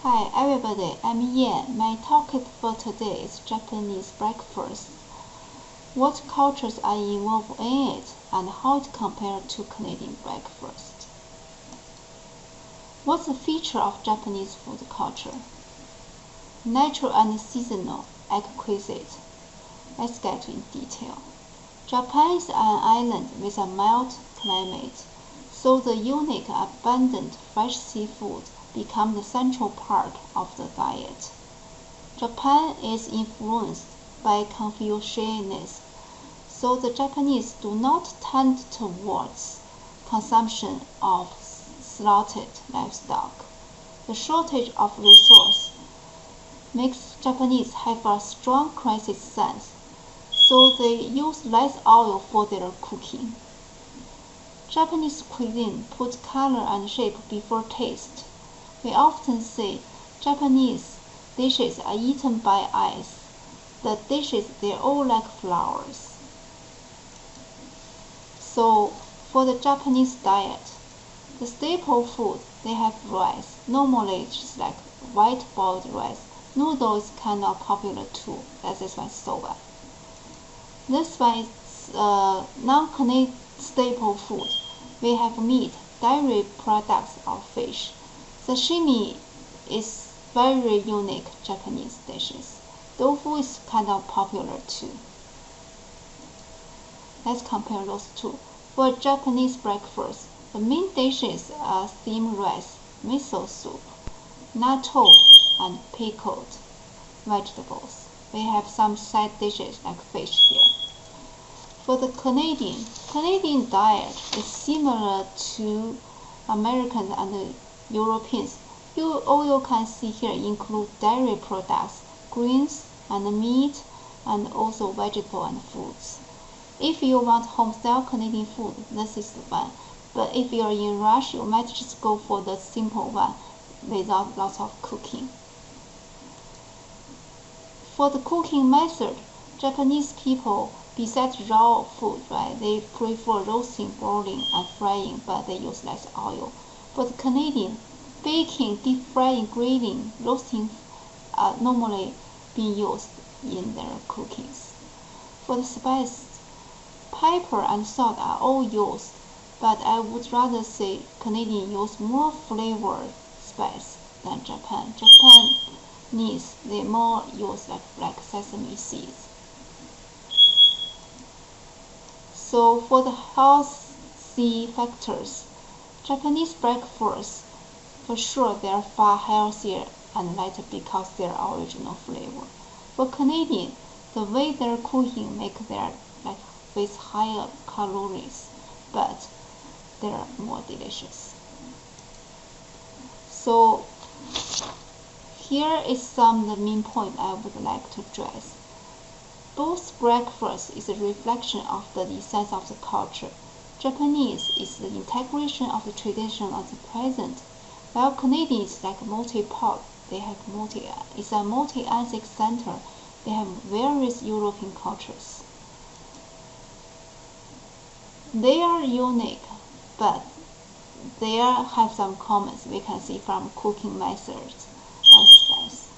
Hi everybody, I'm Yan. My topic for today is Japanese breakfast. What cultures are involved in it and how it compares to Canadian breakfast. What's the feature of Japanese food culture? Natural and seasonal, exquisite. Let's get in detail. Japan is an island with a mild climate, so the unique, abundant fresh seafood become the central part of the diet. Japan is influenced by Confucianism, so the Japanese do not tend towards consumption of slaughtered livestock. The shortage of resource makes Japanese have a strong crisis sense, so they use less oil for their cooking. Japanese cuisine puts color and shape before taste. We often say Japanese dishes are eaten by eyes. The dishes, they're all like flowers. So, for the Japanese diet, the staple food, they have rice. Normally it's like white boiled rice. Noodle is kind of popular too. That's this one, soba. This one is non-Canadian staple food. We have meat, dairy products, or fish. Sashimi is very unique Japanese dishes. Tofu is kind of popular too. Let's compare those two. For Japanese breakfast, the main dishes are steamed rice, miso soup, natto, and pickled vegetables. We have some side dishes like fish here. For the Canadian diet is similar to Americans and Europeans. All you can see here include dairy products, greens and meat, and also vegetable and fruits. If you want home-style Canadian food, this is the one. But if you are in rush, you might just go for the simple one without lots of cooking. For the cooking method, Japanese people, besides raw food, right, they prefer roasting, boiling, and frying, but they use less oil. For the Canadian, baking, deep frying, grilling, roasting are normally being used in their cookings. For the spice, pepper and salt are all used, but I would rather say Canadian use more flavored spice than Japan. Japanese, they more use like black sesame seeds. So for the healthy factors, Japanese breakfast, for sure they are far healthier and lighter because of their original flavor. For Canadian, the way they're cooking make their like with higher calories, but they're more delicious. So here is some of the main point I would like to address. Both breakfast is a reflection of the essence of the culture. Japanese is the integration of the tradition and the present, while Canadian is like multi-part. They have it's a multi-ethnic center. They have various European cultures. They are unique, but they have some comments we can see from cooking methods and spice.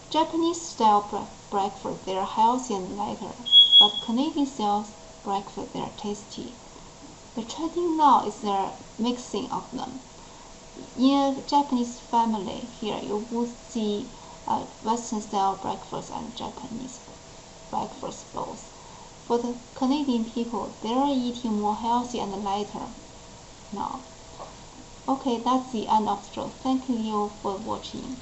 Japanese style breakfast, they are healthy and lighter, but Canadian style breakfast, they are tasty. The trending now is their mixing of them. In a Japanese family here, you would see Western style breakfast and Japanese breakfast both. For the Canadian people, they are eating more healthy and lighter now. Okay, that's the end of the show. Thank you for watching.